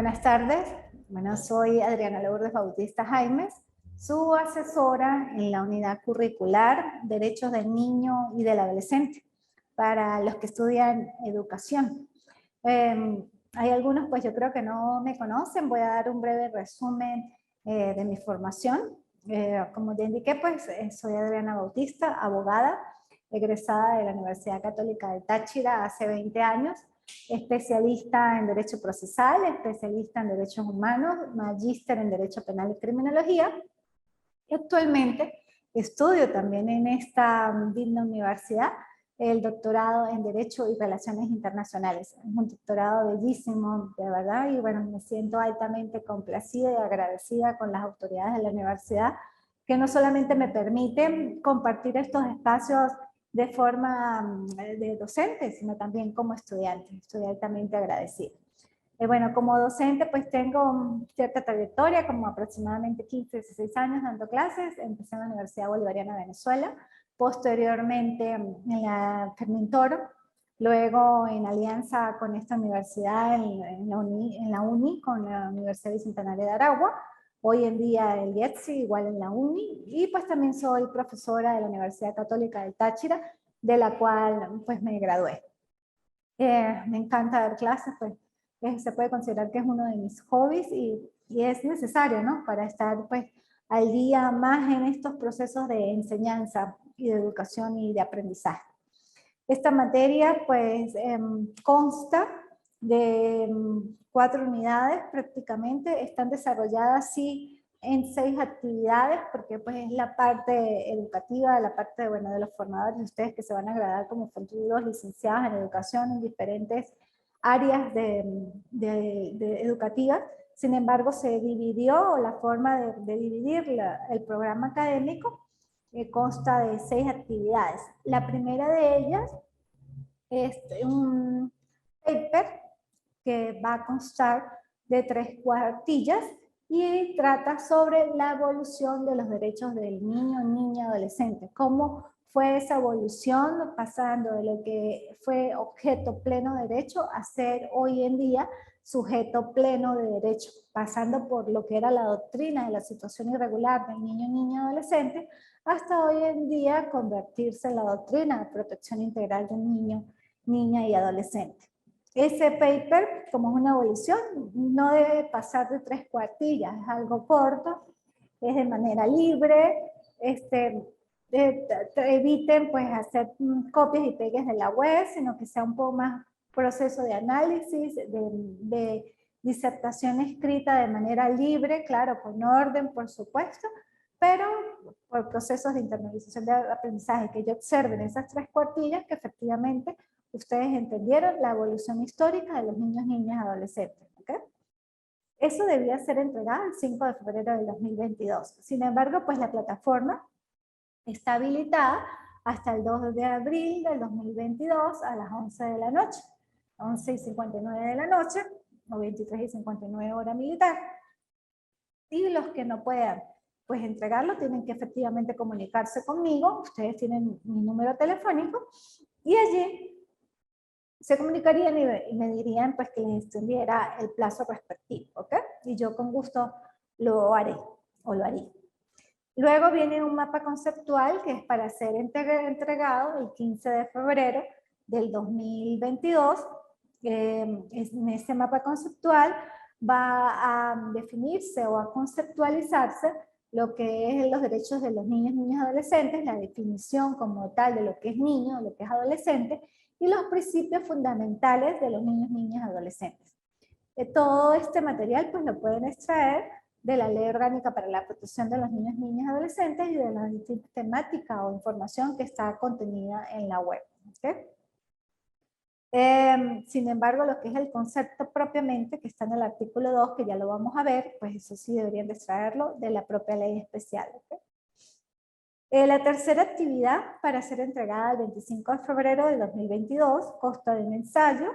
Buenas tardes. Bueno, soy Adriana Lourdes Bautista Jaimes, su asesora en la unidad curricular Derechos del Niño y del Adolescente para los que estudian educación. Hay algunos, pues yo creo que no me conocen. Voy a dar un breve resumen de mi formación. Como ya indiqué, pues soy Adriana Bautista, abogada, egresada de la Universidad Católica de Táchira hace 20 años, especialista en Derecho Procesal, especialista en Derechos Humanos, magíster en Derecho Penal y Criminología. Y actualmente estudio también en esta digna universidad el doctorado en Derecho y Relaciones Internacionales. Es un doctorado bellísimo, de verdad, y bueno, me siento altamente complacida y agradecida con las autoridades de la universidad, que no solamente me permiten compartir estos espacios de forma de docente, sino también como estudiante. Estoy altamente agradecida. Bueno, como docente pues tengo cierta trayectoria, como aproximadamente 15, 16 años dando clases. Empecé en la Universidad Bolivariana de Venezuela, posteriormente en la Fermín Toro, luego en alianza con esta universidad en la UNI, con la Universidad Bicentenaria de Aragua, hoy en día el IETSI, igual en la UNI, y pues también soy profesora de la Universidad Católica del Táchira, de la cual pues me gradué. Me encanta dar clases, pues se puede considerar que es uno de mis hobbies y es necesario, ¿no? Para estar pues al día más en estos procesos de enseñanza y de educación y de aprendizaje. Esta materia pues consta de 4 unidades prácticamente, están desarrolladas sí en 6 actividades, porque pues es la parte educativa, la parte bueno, de los formadores de ustedes que se van a graduar como futuros licenciados en educación en diferentes áreas educativas. Sin embargo, se dividió la forma de dividir el programa académico, consta de 6 actividades. La primera de ellas es un paper que va a constar de 3 cuartillas y trata sobre la evolución de los derechos del niño, niña, adolescente. Cómo fue esa evolución pasando de lo que fue objeto pleno de derecho a ser hoy en día sujeto pleno de derecho, pasando por lo que era la doctrina de la situación irregular del niño, niña, adolescente, hasta hoy en día convertirse en la doctrina de protección integral del niño, niña y adolescente. Ese paper, como es una evolución, no debe pasar de 3 cuartillas, es algo corto, es de manera libre, eviten pues hacer copias y pegues de la web, sino que sea un poco más proceso de análisis, de disertación escrita de manera libre, claro, con orden por supuesto, pero por procesos de internalización de aprendizaje, que yo observe en esas 3 cuartillas que efectivamente ustedes entendieron la evolución histórica de los niños, niñas y adolescentes. ¿Okay? Eso debía ser entregado el 5 de febrero del 2022. Sin embargo, pues la plataforma está habilitada hasta el 2 de abril del 2022 a las 11 de la noche, 11:59 de la noche, o 23:59 hora militar. Y los que no puedan pues entregarlo tienen que efectivamente comunicarse conmigo. Ustedes tienen mi número telefónico y allí se comunicarían y me dirían pues que les extendiera el plazo respectivo, ¿ok? Y yo con gusto lo haré o lo haría. Luego viene un mapa conceptual que es para ser entregado el 15 de febrero del 2022. En este mapa conceptual va a definirse o a conceptualizarse lo que es los derechos de los niños, niñas y adolescentes, la definición como tal de lo que es niño, lo que es adolescente, y los principios fundamentales de los niños, niñas y adolescentes. Todo este material pues lo pueden extraer de la Ley Orgánica para la Protección de los Niños, Niñas y Adolescentes y de la temática o información que está contenida en la web. ¿Okay? Sin embargo, lo que es el concepto propiamente, que está en el artículo 2, que ya lo vamos a ver, pues eso sí deberían de extraerlo de la propia ley especial. ¿Okay? La tercera actividad para ser entregada el 25 de febrero de 2022 consta de un ensayo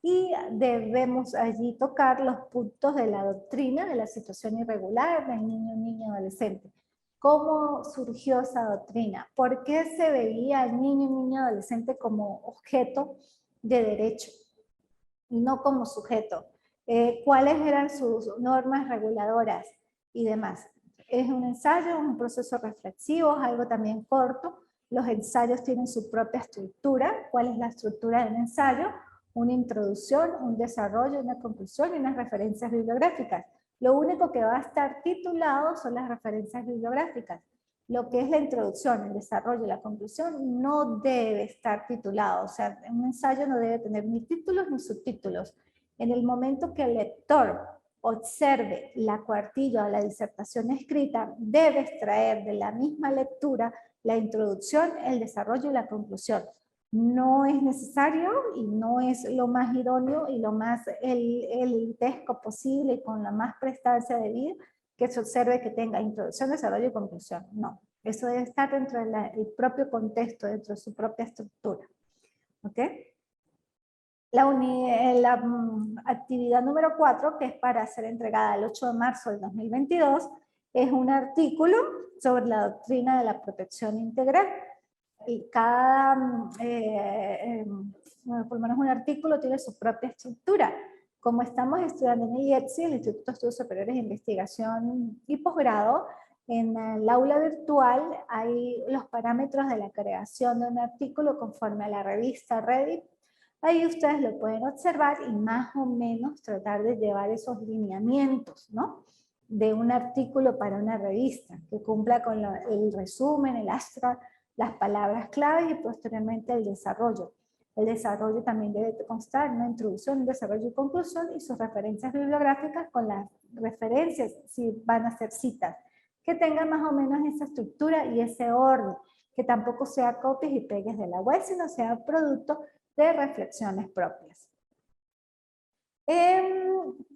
y debemos allí tocar los puntos de la doctrina de la situación irregular del niño, niña, adolescente. ¿Cómo surgió esa doctrina? ¿Por qué se veía al niño, niña, adolescente como objeto de derecho y no como sujeto? cuáles eran sus normas reguladoras y demás. Es un ensayo, un proceso reflexivo, es algo también corto. Los ensayos tienen su propia estructura. ¿Cuál es la estructura del ensayo? Una introducción, un desarrollo, una conclusión y unas referencias bibliográficas. Lo único que va a estar titulado son las referencias bibliográficas. Lo que es la introducción, el desarrollo y la conclusión no debe estar titulado. O sea, un ensayo no debe tener ni títulos ni subtítulos. En el momento que el lector observe la cuartilla o la disertación escrita, debe extraer de la misma lectura la introducción, el desarrollo y la conclusión. No es necesario y no es lo más idóneo y lo más elitesco posible y con la más prestancia debida que se observe que tenga introducción, desarrollo y conclusión. No, eso debe estar dentro del propio contexto, dentro de su propia estructura. ¿Ok? La actividad número 4, que es para ser entregada el 8 de marzo del 2022, es un artículo sobre la doctrina de la protección integral. Y cada, por lo menos un artículo tiene su propia estructura. Como estamos estudiando en el IETSI, el Instituto de Estudios Superiores de Investigación y Posgrado, en el aula virtual hay los parámetros de la creación de un artículo conforme a la revista Reddit. Ahí ustedes lo pueden observar y más o menos tratar de llevar esos lineamientos, ¿no? De un artículo para una revista, que cumpla con el resumen, el abstract, las palabras claves y posteriormente el desarrollo. El desarrollo también debe constar en una introducción, un desarrollo y conclusión y sus referencias bibliográficas con las referencias, si van a ser citas, que tengan más o menos esa estructura y ese orden, que tampoco sea copias y pegues de la web, sino sea producto de reflexiones propias.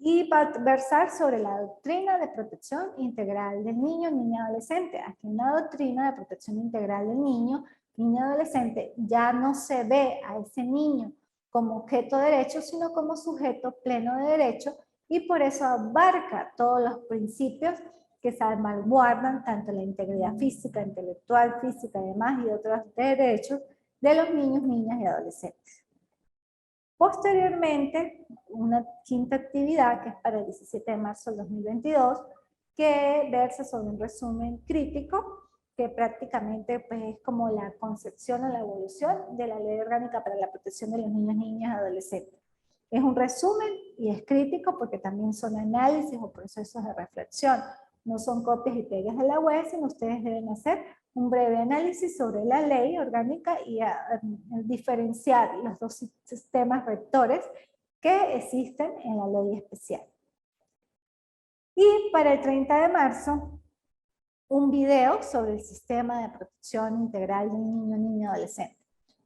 Y va a versar sobre la doctrina de protección integral del niño, niña, adolescente. Aquí una doctrina de protección integral del niño, niña, adolescente, ya no se ve a ese niño como objeto de derecho, sino como sujeto pleno de derecho, y por eso abarca todos los principios que salvaguardan tanto la integridad física, intelectual, física y demás, y otros derechos de los niños, niñas y adolescentes. Posteriormente, una quinta actividad, que es para el 17 de marzo del 2022, que versa sobre un resumen crítico, que prácticamente pues, es como la concepción o la evolución de la Ley Orgánica para la Protección de los Niños, Niñas y Adolescentes. Es un resumen y es crítico porque también son análisis o procesos de reflexión. No son copias y pegas de la web, sino ustedes deben hacer un breve análisis sobre la ley orgánica y diferenciar los dos sistemas rectores que existen en la ley especial. Y para el 30 de marzo, un video sobre el sistema de protección integral del niño, niña, adolescente.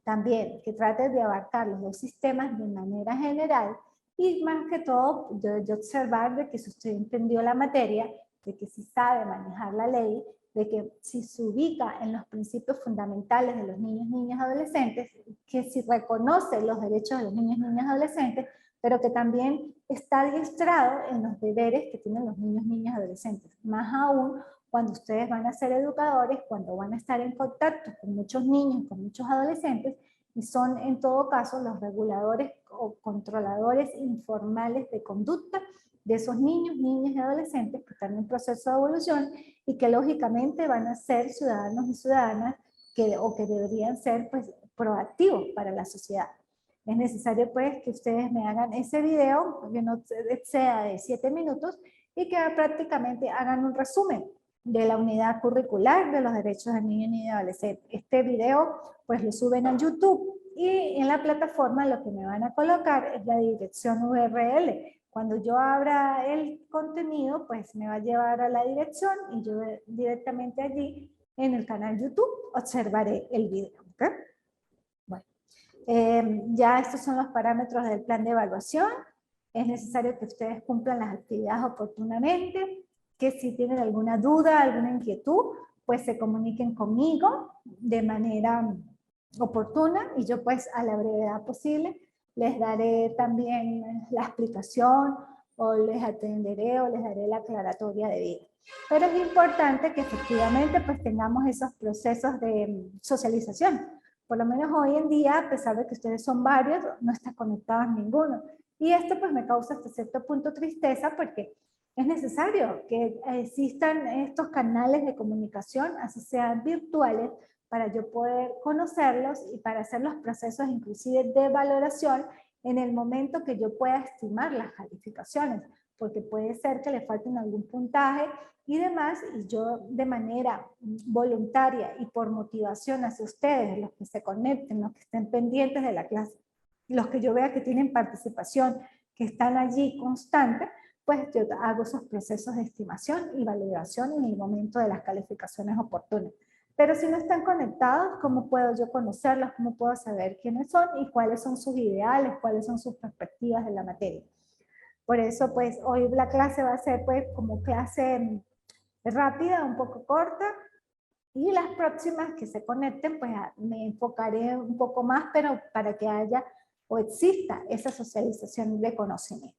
También que trate de abarcar los dos sistemas de manera general y más que todo de observar de que si usted entendió la materia, de que si sabe manejar la ley, de que si se ubica en los principios fundamentales de los niños, niñas, adolescentes, que si reconoce los derechos de los niños, niñas, adolescentes, pero que también está adiestrado en los deberes que tienen los niños, niñas, adolescentes. Más aún cuando ustedes van a ser educadores, cuando van a estar en contacto con muchos niños, con muchos adolescentes, y son en todo caso los reguladores o controladores informales de conducta de esos niños, niñas y adolescentes que están en proceso de evolución y que lógicamente van a ser ciudadanos y ciudadanas que deberían ser pues, proactivos para la sociedad. Es necesario pues que ustedes me hagan ese video, que no sea de 7 minutos, y que prácticamente hagan un resumen de la unidad curricular de los derechos del niño, niña y adolescente. Este video pues lo suben a YouTube y en la plataforma lo que me van a colocar es la dirección URL. Cuando yo abra el contenido, pues me va a llevar a la dirección y yo directamente allí en el canal YouTube observaré el video. ¿Okay? Bueno, ya estos son los parámetros del plan de evaluación. Es necesario que ustedes cumplan las actividades oportunamente, que si tienen alguna duda, alguna inquietud, pues se comuniquen conmigo de manera oportuna y yo pues a la brevedad posible les daré también la explicación o les atenderé o les daré la aclaratoria debida. Pero es importante que efectivamente pues tengamos esos procesos de socialización. Por lo menos hoy en día, a pesar de que ustedes son varios, no está conectados ninguno. Y esto pues me causa hasta cierto punto tristeza porque es necesario que existan estos canales de comunicación, así sean virtuales, para yo poder conocerlos y para hacer los procesos inclusive de valoración en el momento que yo pueda estimar las calificaciones, porque puede ser que le falten algún puntaje y demás, y yo de manera voluntaria y por motivación hacia ustedes, los que se conecten, los que estén pendientes de la clase, los que yo vea que tienen participación, que están allí constante, pues yo hago esos procesos de estimación y validación en el momento de las calificaciones oportunas. Pero si no están conectados, ¿cómo puedo yo conocerlos? ¿Cómo puedo saber quiénes son y cuáles son sus ideales, cuáles son sus perspectivas de la materia? Por eso, pues, hoy la clase va a ser, pues, como clase rápida, un poco corta, y las próximas que se conecten, pues, me enfocaré un poco más, pero para que haya o exista esa socialización de conocimiento.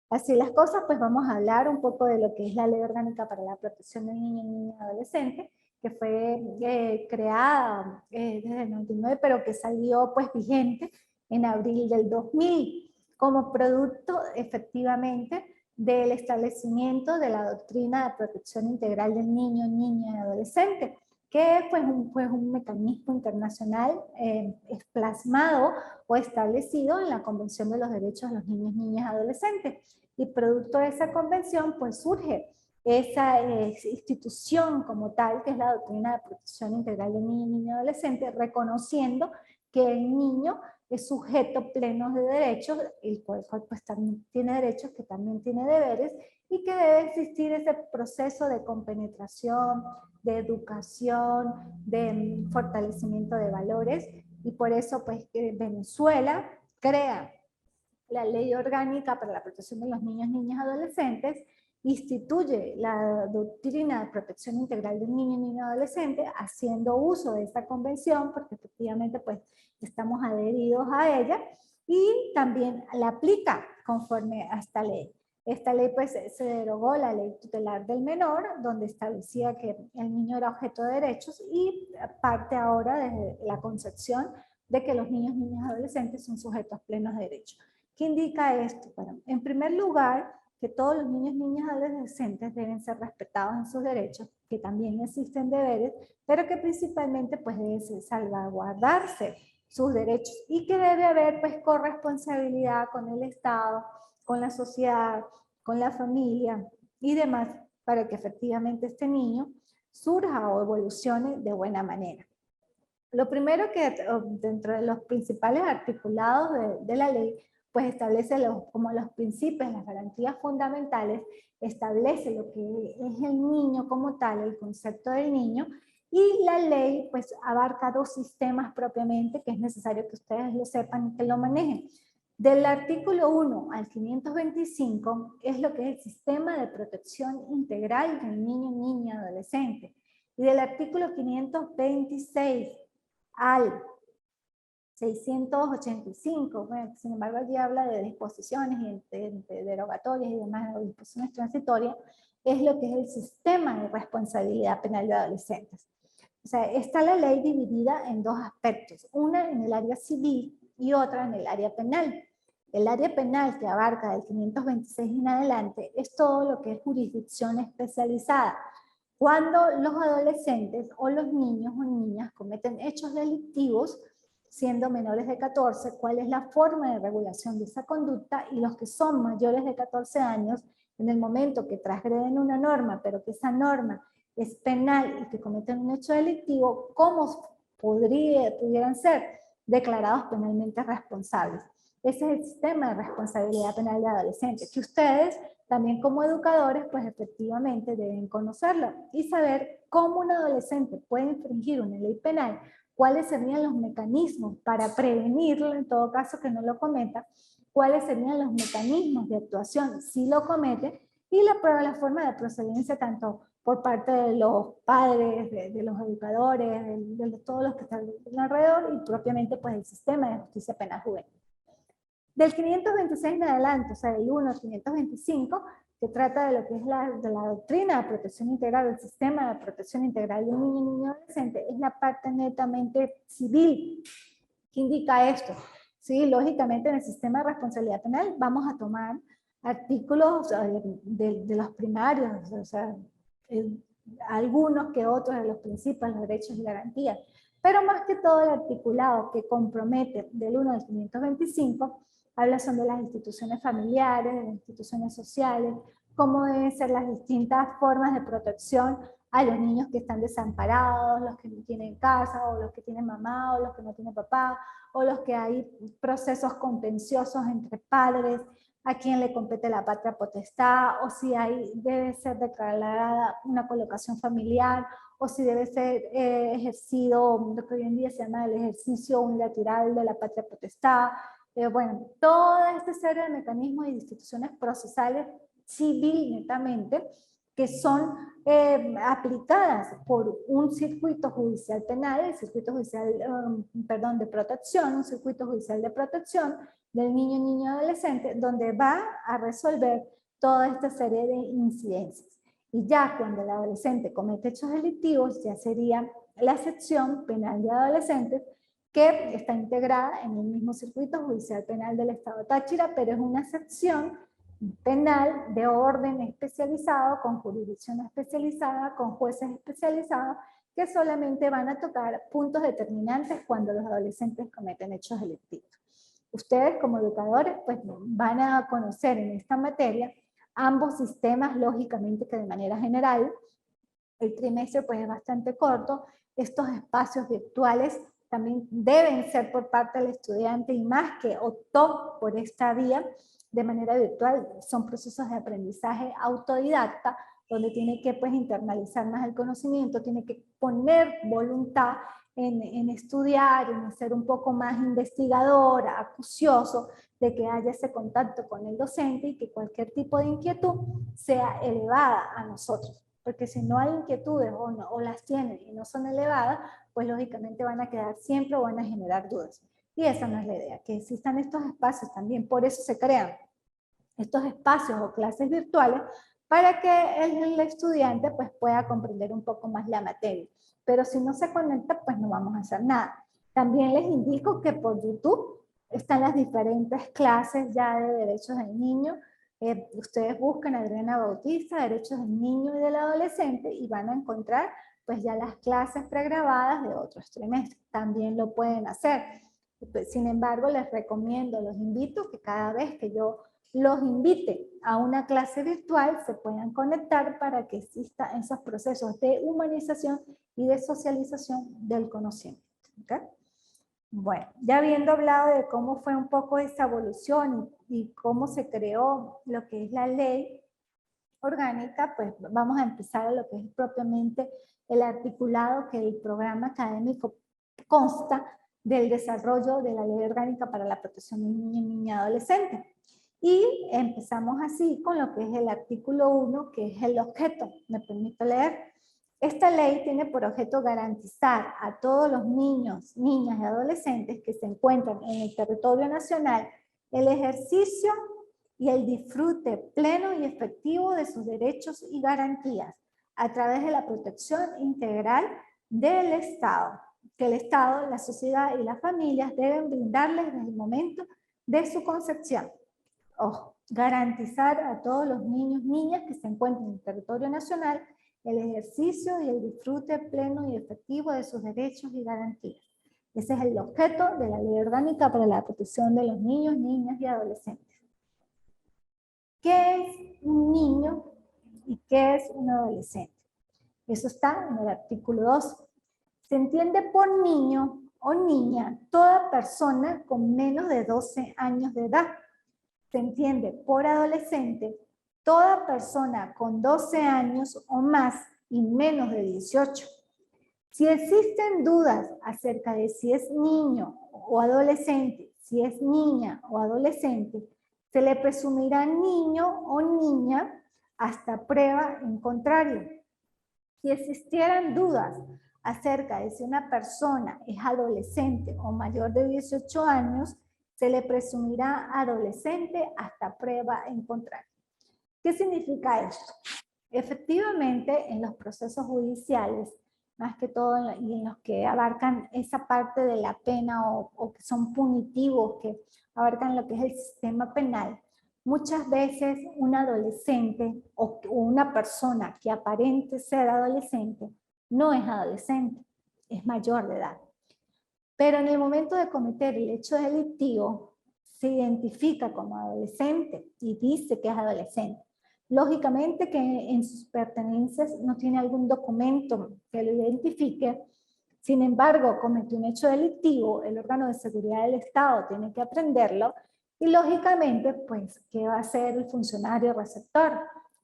Así las cosas, pues vamos a hablar un poco de lo que es la Ley Orgánica para la Protección del Niño y Niña y Adolescente, que fue creada desde el 99, pero que salió pues vigente en abril del 2000, como producto efectivamente del establecimiento de la doctrina de protección integral del niño, niña y adolescente, que pues, fue un mecanismo internacional plasmado o establecido en la Convención de los Derechos de los Niños, Niñas y Adolescentes. Y producto de esa convención, pues surge esa institución como tal, que es la doctrina de protección integral del niño, niña y adolescente, reconociendo que el niño es sujeto pleno de derechos, el cual pues también tiene derechos, que también tiene deberes, y que debe existir ese proceso de compenetración, de educación, de fortalecimiento de valores, y por eso pues Venezuela crea la Ley Orgánica para la Protección de los Niños, Niñas y Adolescentes, instituye la doctrina de protección integral del niño, niña y adolescente, haciendo uso de esta convención, porque efectivamente pues estamos adheridos a ella, y también la aplica conforme a esta ley. Esta ley pues se derogó la ley tutelar del menor, donde establecía que el niño era objeto de derechos, y parte ahora desde la concepción de que los niños, niñas y adolescentes son sujetos plenos de derechos. ¿Qué indica esto? Bueno, en primer lugar, que todos los niños, niñas y adolescentes deben ser respetados en sus derechos, que también existen deberes, pero que principalmente pues debe salvaguardarse sus derechos y que debe haber pues corresponsabilidad con el Estado, con la sociedad, con la familia y demás, para que efectivamente este niño surja o evolucione de buena manera. Lo primero que dentro de los principales articulados de la ley, pues establece como los principios, las garantías fundamentales, establece lo que es el niño como tal, el concepto del niño, y la ley pues abarca dos sistemas propiamente que es necesario que ustedes lo sepan y que lo manejen. Del artículo 1 al 525 es lo que es el sistema de protección integral del niño, niña, adolescente. Y del artículo 526 al 685, bueno, sin embargo allí habla de disposiciones y de derogatorias y demás, de disposiciones transitorias, es lo que es el sistema de responsabilidad penal de adolescentes. O sea, está la ley dividida en dos aspectos, una en el área civil y otra en el área penal. El área penal, que abarca del 526 en adelante, es todo lo que es jurisdicción especializada. Cuando los adolescentes o los niños o niñas cometen hechos delictivos, siendo menores de 14, cuál es la forma de regulación de esa conducta, y los que son mayores de 14 años, en el momento que transgreden una norma, pero que esa norma es penal y que cometen un hecho delictivo, ¿cómo pudieran ser declarados penalmente responsables? Ese es el sistema de responsabilidad penal de adolescentes, que ustedes también como educadores, pues efectivamente deben conocerlo y saber cómo un adolescente puede infringir una ley penal, cuáles serían los mecanismos para prevenirlo en todo caso que no lo cometa, cuáles serían los mecanismos de actuación si lo comete, y la forma de procedencia tanto por parte de los padres, de los educadores, de todos los que están alrededor, y propiamente pues el sistema de justicia penal juvenil. Del 526 en adelante, o sea, del 1 al 525, que trata de lo que es de la doctrina de protección integral, el sistema de protección integral de un niño y niña adolescente, es la parte netamente civil. ¿Qué indica esto? Sí, lógicamente en el sistema de responsabilidad penal vamos a tomar artículos de los primarios, o sea, eh, algunos que otros de los principios, los derechos y garantías, pero más que todo el articulado que compromete del 1 al 525 habla sobre las instituciones familiares, de las instituciones sociales, cómo deben ser las distintas formas de protección a los niños que están desamparados, los que no tienen casa, o los que tienen mamá, o los que no tienen papá, o los que hay procesos contenciosos entre padres, a quién le compete la patria potestad, o si debe ser declarada una colocación familiar, o si debe ser ejercido lo que hoy en día se llama el ejercicio unilateral de la patria potestad. Bueno, toda esta serie de mecanismos y de instituciones procesales civil netamente que son aplicadas por un circuito judicial penal, el circuito judicial, de protección, un circuito judicial de protección del niño, niña, adolescente, donde va a resolver toda esta serie de incidencias. Y ya cuando el adolescente comete hechos delictivos, ya sería la sección penal de adolescentes, que está integrada en el mismo circuito judicial penal del Estado Táchira, pero es una sección penal de orden especializado, con jurisdicción especializada, con jueces especializados, que solamente van a tocar puntos determinantes cuando los adolescentes cometen hechos delictivos. Ustedes como educadores pues van a conocer en esta materia ambos sistemas, lógicamente que de manera general, el trimestre pues es bastante corto, estos espacios virtuales también deben ser por parte del estudiante, y más que optó por esta vía de manera virtual, son procesos de aprendizaje autodidacta, donde tiene que pues internalizar más el conocimiento, tiene que poner voluntad en estudiar, en ser un poco más investigador, acucioso, de que haya ese contacto con el docente y que cualquier tipo de inquietud sea elevada a nosotros. Porque si no hay inquietudes o las tienen y no son elevadas, pues lógicamente van a quedar siempre o van a generar dudas. Y esa no es la idea, que existan estos espacios también. Por eso se crean estos espacios o clases virtuales para que el estudiante pues pueda comprender un poco más la materia. Pero si no se conecta, pues no vamos a hacer nada. También les indico que por YouTube están las diferentes clases ya de derechos del niño. Ustedes buscan Adriana Bautista, derechos del niño y del adolescente, y van a encontrar pues ya las clases pregrabadas de otros trimestres. También lo pueden hacer. Sin embargo, les recomiendo, los invito que cada vez que yo los invite a una clase virtual se puedan conectar para que existan esos procesos de humanización y de socialización del conocimiento. ¿Okay? Bueno, ya habiendo hablado de cómo fue un poco esa evolución y cómo se creó lo que es la ley orgánica, pues vamos a empezar a lo que es propiamente el articulado que el programa académico consta del desarrollo de la ley orgánica para la protección del niño y niña adolescente. Y empezamos así con lo que es el artículo 1, que es el objeto. Me permito leer. Esta ley tiene por objeto garantizar a todos los niños, niñas y adolescentes que se encuentran en el territorio nacional el ejercicio y el disfrute pleno y efectivo de sus derechos y garantías a través de la protección integral del Estado, que el Estado, la sociedad y las familias deben brindarles desde el momento de su concepción. Ojo, garantizar a todos los niños, niñas que se encuentren en el territorio nacional el ejercicio y el disfrute pleno y efectivo de sus derechos y garantías. Ese es el objeto de la Ley Orgánica para la Protección de los Niños, Niñas y Adolescentes. ¿Qué es un niño y qué es un adolescente? Eso está en el artículo 2. Se entiende por niño o niña toda persona con menos de 12 años de edad. Se entiende por adolescente toda persona con 12 años o más y menos de 18. Si existen dudas acerca de si es niño o adolescente, si es niña o adolescente, se le presumirá niño o niña hasta prueba en contrario. Si existieran dudas acerca de si una persona es adolescente o mayor de 18 años, se le presumirá adolescente hasta prueba en contrario. ¿Qué significa esto? Efectivamente, en los procesos judiciales, más que todo y en los que abarcan esa parte de la pena o que son punitivos, que abarcan lo que es el sistema penal, muchas veces un adolescente o una persona que aparente ser adolescente no es adolescente, es mayor de edad. Pero en el momento de cometer el hecho delictivo, se identifica como adolescente y dice que es adolescente. Lógicamente que en sus pertenencias no tiene algún documento que lo identifique. Sin embargo, cometió un hecho delictivo, el órgano de seguridad del Estado tiene que aprenderlo y lógicamente, pues, ¿qué va a hacer el funcionario receptor?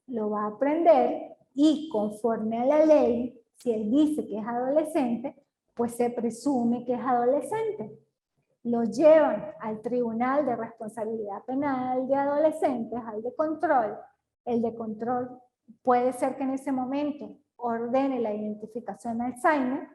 Lo va a aprender y conforme a la ley, si él dice que es adolescente, pues se presume que es adolescente. Lo llevan al Tribunal de Responsabilidad Penal de Adolescentes, al de control. El de control puede ser que en ese momento ordene la identificación de Alzheimer,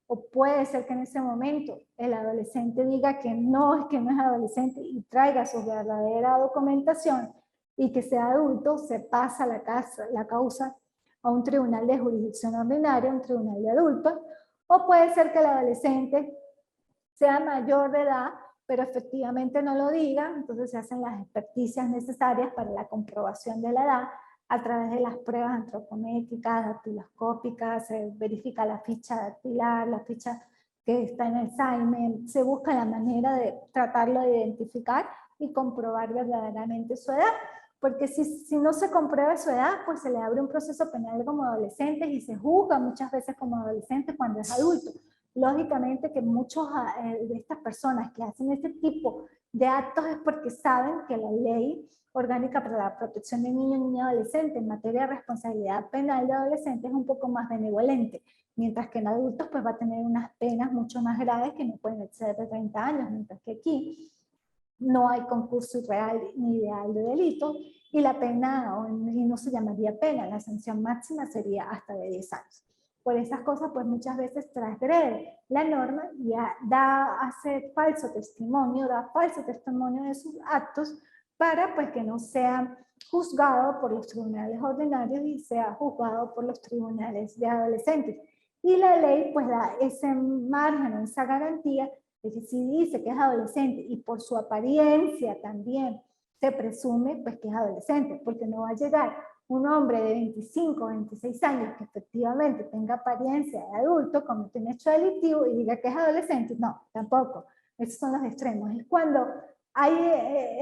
o puede ser que en ese momento el adolescente diga que no es adolescente y traiga su verdadera documentación y que sea adulto, se pasa la causa a un tribunal de jurisdicción ordinaria, un tribunal de adultos, o puede ser que el adolescente sea mayor de edad, pero efectivamente no lo diga, entonces se hacen las experticias necesarias para la comprobación de la edad a través de las pruebas antropométricas, dactiloscópicas, se verifica la ficha dactilar, la ficha que está en Alzheimer, se busca la manera de tratarlo de identificar y comprobar verdaderamente su edad, porque si no se comprueba su edad, pues se le abre un proceso penal como adolescente y se juzga muchas veces como adolescente cuando es adulto. Lógicamente que muchos de estas personas que hacen este tipo de actos es porque saben que la ley orgánica para la protección de niños y niñas adolescentes en materia de responsabilidad penal de adolescentes es un poco más benevolente, mientras que en adultos pues va a tener unas penas mucho más graves que no pueden exceder de 30 años, mientras que aquí no hay concurso real ni ideal de delito y la pena, y no se llamaría pena, la sanción máxima sería hasta de 10 años. Por esas cosas, pues muchas veces transgrede la norma y hace falso testimonio, da falso testimonio de sus actos para pues que no sea juzgado por los tribunales ordinarios y sea juzgado por los tribunales de adolescentes. Y la ley pues da ese margen, esa garantía de que si dice que es adolescente y por su apariencia también se presume pues que es adolescente, porque no va a llegar un hombre de 25 o 26 años que efectivamente tenga apariencia de adulto, comete un hecho delictivo y diga que es adolescente. No, tampoco. Esos son los extremos. Es cuando hay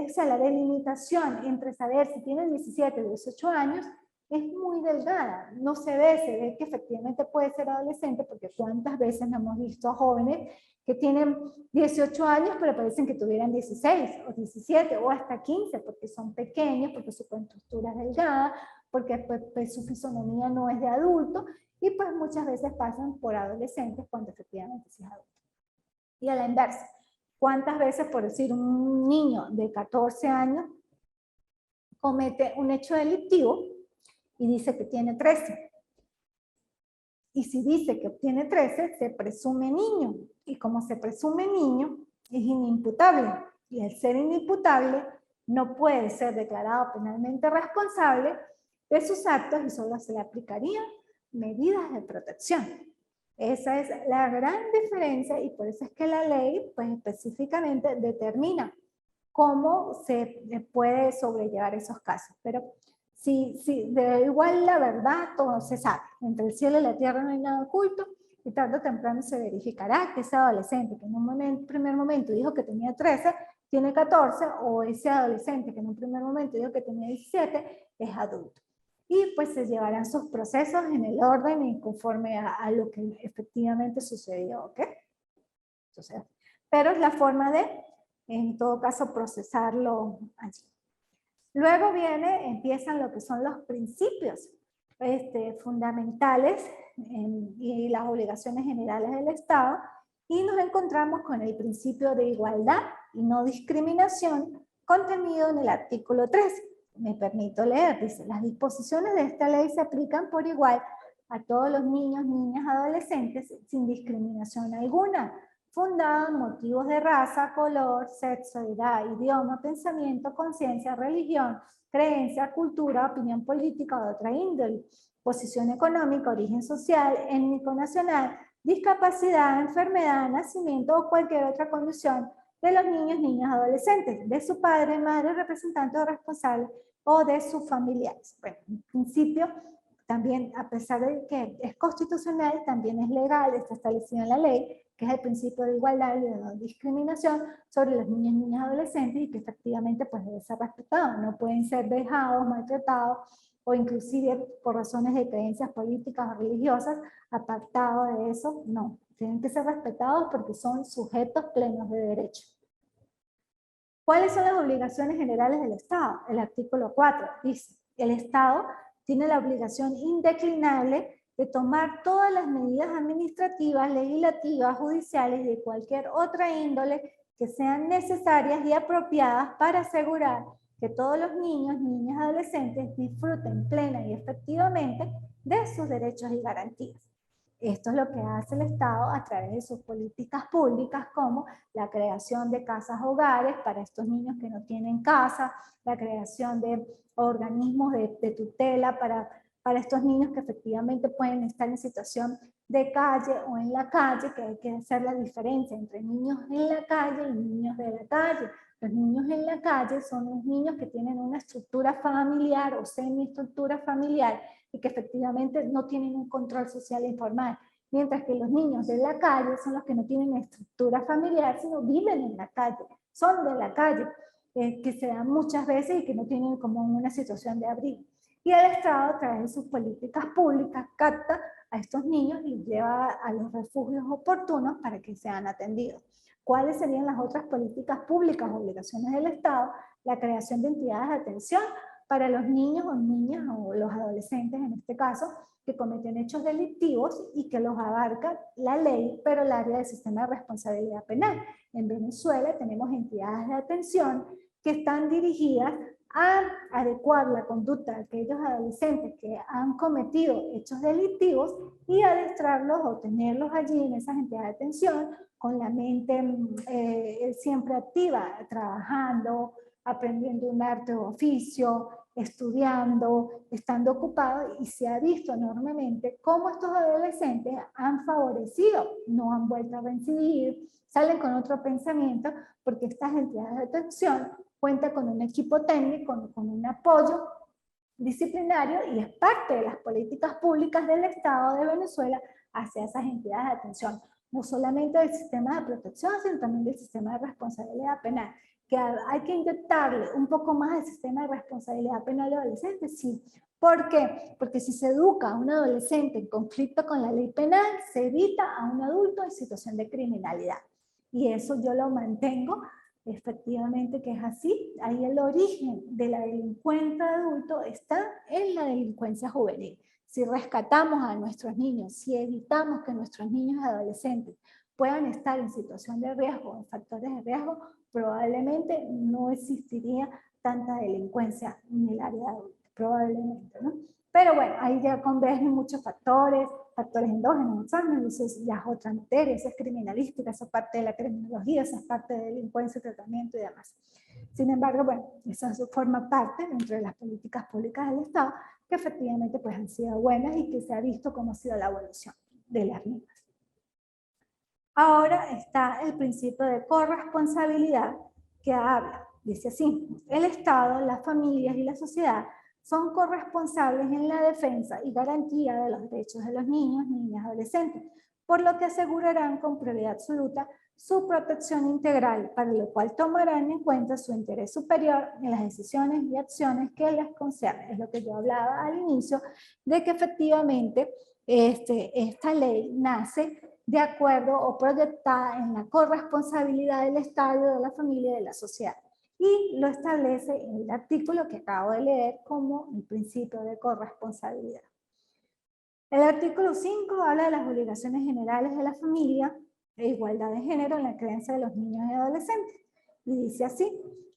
esa la delimitación entre saber si tiene 17 o 18 años es muy delgada. No se ve que efectivamente puede ser adolescente, porque cuántas veces no hemos visto a jóvenes que tienen 18 años, pero parecen que tuvieran 16 o 17 o hasta 15, porque son pequeños, porque su contextura es delgada, porque pues, su fisonomía no es de adulto, y pues muchas veces pasan por adolescentes cuando efectivamente sí es adulto. Y a la inversa, ¿cuántas veces, por decir, un niño de 14 años comete un hecho delictivo y dice que tiene 13? Y si dice que tiene 13, se presume niño. Y como se presume niño, es inimputable. Y al ser inimputable, no puede ser declarado penalmente responsable de sus actos y solo se le aplicarían medidas de protección. Esa es la gran diferencia y por eso es que la ley, pues específicamente determina cómo se puede sobrellevar esos casos. Pero si de igual la verdad todo se sabe, entre el cielo y la tierra no hay nada oculto, y tarde o temprano se verificará que ese adolescente que en un primer momento dijo que tenía 13, tiene 14, o ese adolescente que en un primer momento dijo que tenía 17, es adulto. Y pues se llevarán sus procesos en el orden y conforme a lo que efectivamente sucedió, ¿ok? Entonces, pero es la forma de, en todo caso, procesarlo allí. Luego empiezan lo que son los principios fundamentales y las obligaciones generales del Estado, y nos encontramos con el principio de igualdad y no discriminación contenido en el artículo 3. Me permito leer, dice: las disposiciones de esta ley se aplican por igual a todos los niños, niñas, adolescentes, sin discriminación alguna, fundado en motivos de raza, color, sexo, edad, idioma, pensamiento, conciencia, religión, creencia, cultura, opinión política o de otra índole, posición económica, origen social, étnico, nacional, discapacidad, enfermedad, nacimiento o cualquier otra condición de los niños, niñas, adolescentes, de su padre, madre, representante o responsable o de sus familiares. Bueno, en principio, también, a pesar de que es constitucional, también es legal, está establecido en la ley, que es el principio de igualdad y de no discriminación sobre los niños, niñas, adolescentes, y que efectivamente pues debe ser respetado. No pueden ser vejados, maltratados, o inclusive por razones de creencias políticas o religiosas, apartados de eso, no. Tienen que ser respetados porque son sujetos plenos de derecho. ¿Cuáles son las obligaciones generales del Estado? El artículo 4 dice, el Estado tiene la obligación indeclinable de tomar todas las medidas administrativas, legislativas, judiciales y de cualquier otra índole que sean necesarias y apropiadas para asegurar que todos los niños, niñas y adolescentes disfruten plena y efectivamente de sus derechos y garantías. Esto es lo que hace el Estado a través de sus políticas públicas, como la creación de casas hogares para estos niños que no tienen casa, la creación de organismos de tutela para estos niños que efectivamente pueden estar en situación de calle o en la calle, que hay que hacer la diferencia entre niños en la calle y niños de la calle. Los niños en la calle son los niños que tienen una estructura familiar o semiestructura familiar y que efectivamente no tienen un control social informal, mientras que los niños de la calle son los que no tienen estructura familiar, sino viven en la calle, son de la calle, que se dan muchas veces y que no tienen como una situación de abrigo. Y el Estado, a través de sus políticas públicas, capta a estos niños y los lleva a los refugios oportunos para que sean atendidos. ¿Cuáles serían las otras políticas públicas, obligaciones del Estado? La creación de entidades de atención para los niños o niñas o los adolescentes en este caso que cometen hechos delictivos y que los abarca la ley, pero el área del sistema de responsabilidad penal. En Venezuela tenemos entidades de atención que están dirigidas a adecuar la conducta de aquellos adolescentes que han cometido hechos delictivos y adestrarlos o tenerlos allí en esas entidades de atención con la mente siempre activa, trabajando, aprendiendo un arte o oficio, estudiando, estando ocupados, y se ha visto enormemente cómo estos adolescentes han favorecido, no han vuelto a reincidir, salen con otro pensamiento, porque estas entidades de atención cuentan con un equipo técnico, con un apoyo disciplinario y es parte de las políticas públicas del Estado de Venezuela hacia esas entidades de atención, no solamente del sistema de protección, sino también del sistema de responsabilidad penal. Que hay que inyectarle un poco más al sistema de responsabilidad penal de adolescentes, sí. ¿Por qué? Porque si se educa a un adolescente en conflicto con la ley penal, se evita a un adulto en situación de criminalidad. Y eso yo lo mantengo efectivamente que es así. Ahí el origen de la delincuencia adulto está en la delincuencia juvenil. Si rescatamos a nuestros niños, si evitamos que nuestros niños y adolescentes puedan estar en situación de riesgo, en factores de riesgo, probablemente no existiría tanta delincuencia en el área adulta, probablemente, ¿no? Pero bueno, ahí ya convergen muchos factores endógenos, exógenos, eso ya es otra materia, eso es criminalística, eso es parte de la criminología, eso es parte de delincuencia, tratamiento y demás. Sin embargo, bueno, eso forma parte dentro de las políticas públicas del Estado, que efectivamente pues han sido buenas y que se ha visto cómo ha sido la evolución de las mismas. Ahora está el principio de corresponsabilidad que habla, dice así, el Estado, las familias y la sociedad son corresponsables en la defensa y garantía de los derechos de los niños, niñas y adolescentes, por lo que asegurarán con prioridad absoluta su protección integral, para lo cual tomarán en cuenta su interés superior en las decisiones y acciones que les conciernen. Es lo que yo hablaba al inicio, de que efectivamente esta ley nace de acuerdo o proyectada en la corresponsabilidad del Estado, de la familia y de la sociedad. Y lo establece en el artículo que acabo de leer como el principio de corresponsabilidad. El artículo 5 habla de las obligaciones generales de la familia e igualdad de género en la crianza de los niños y adolescentes. Y dice así,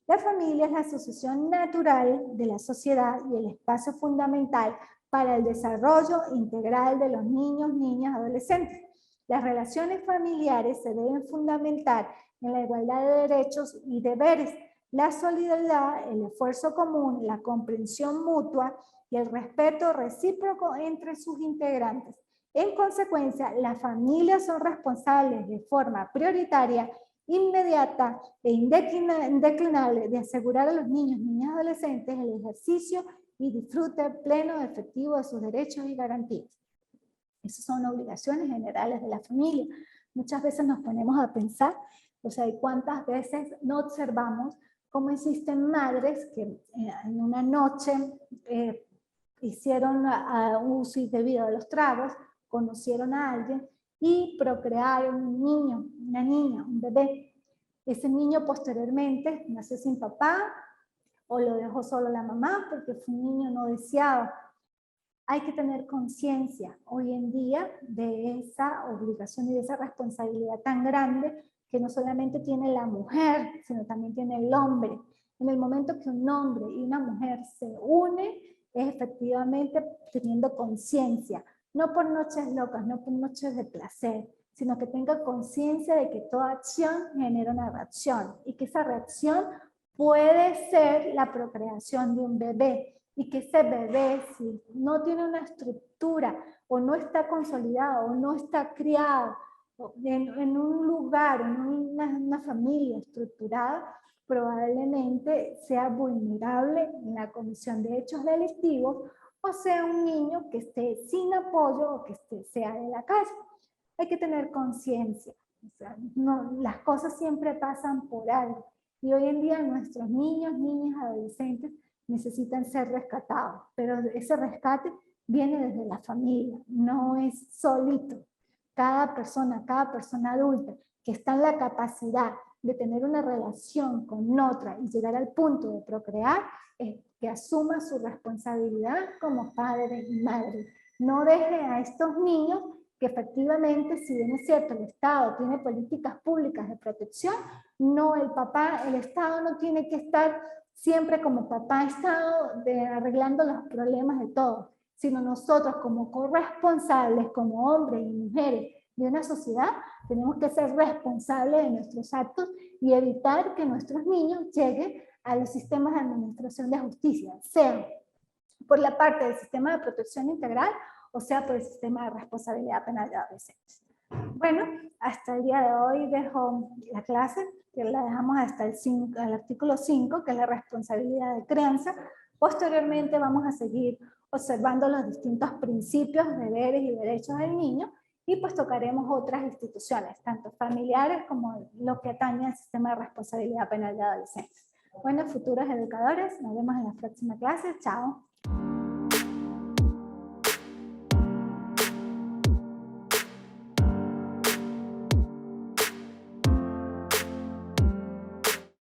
la familia es la asociación natural de la sociedad y el espacio fundamental para el desarrollo integral de los niños, niñas y adolescentes. Las relaciones familiares se deben fundamentar en la igualdad de derechos y deberes, la solidaridad, el esfuerzo común, la comprensión mutua y el respeto recíproco entre sus integrantes. En consecuencia, las familias son responsables de forma prioritaria, inmediata e indeclinable de asegurar a los niños, niñas y adolescentes el ejercicio y disfrute pleno y efectivo de sus derechos y garantías. Esas son obligaciones generales de la familia. Muchas veces nos ponemos a pensar, o sea, ¿cuántas veces no observamos cómo existen madres que en una noche hicieron uso indebido de los tragos, conocieron a alguien y procrearon un niño, una niña, un bebé? Ese niño posteriormente nació sin papá o lo dejó solo la mamá porque fue un niño no deseado. Hay que tener conciencia hoy en día de esa obligación y de esa responsabilidad tan grande que no solamente tiene la mujer, sino también tiene el hombre. En el momento que un hombre y una mujer se unen, es efectivamente teniendo conciencia, no por noches locas, no por noches de placer, sino que tenga conciencia de que toda acción genera una reacción y que esa reacción puede ser la procreación de un bebé, y que ese bebé, si no tiene una estructura o no está consolidado o no está criado en un lugar, en una familia estructurada, probablemente sea vulnerable en la comisión de hechos delictivos o sea un niño que esté sin apoyo o que sea de la calle. Hay que tener conciencia. O sea, no, las cosas siempre pasan por algo. Y hoy en día nuestros niños, niñas, adolescentes necesitan ser rescatados, pero ese rescate viene desde la familia, no es solito. Cada persona adulta que está en la capacidad de tener una relación con otra y llegar al punto de procrear, es que asuma su responsabilidad como padre y madre. No deje a estos niños que efectivamente, si bien es cierto, el Estado tiene políticas públicas de protección, no el papá, el Estado no tiene que estar siempre como papá Estado arreglando los problemas de todos, sino nosotros como corresponsables, como hombres y mujeres de una sociedad, tenemos que ser responsables de nuestros actos y evitar que nuestros niños lleguen a los sistemas de administración de justicia, sea por la parte del sistema de protección integral o sea por el sistema de responsabilidad penal de adolescentes. Bueno, hasta el día de hoy dejo la clase, que la dejamos hasta el artículo 5, que es la responsabilidad de crianza. Posteriormente vamos a seguir observando los distintos principios, deberes y derechos del niño, y pues tocaremos otras instituciones, tanto familiares como lo que atañe al sistema de responsabilidad penal de adolescentes. Bueno, futuros educadores, nos vemos en la próxima clase. Chao.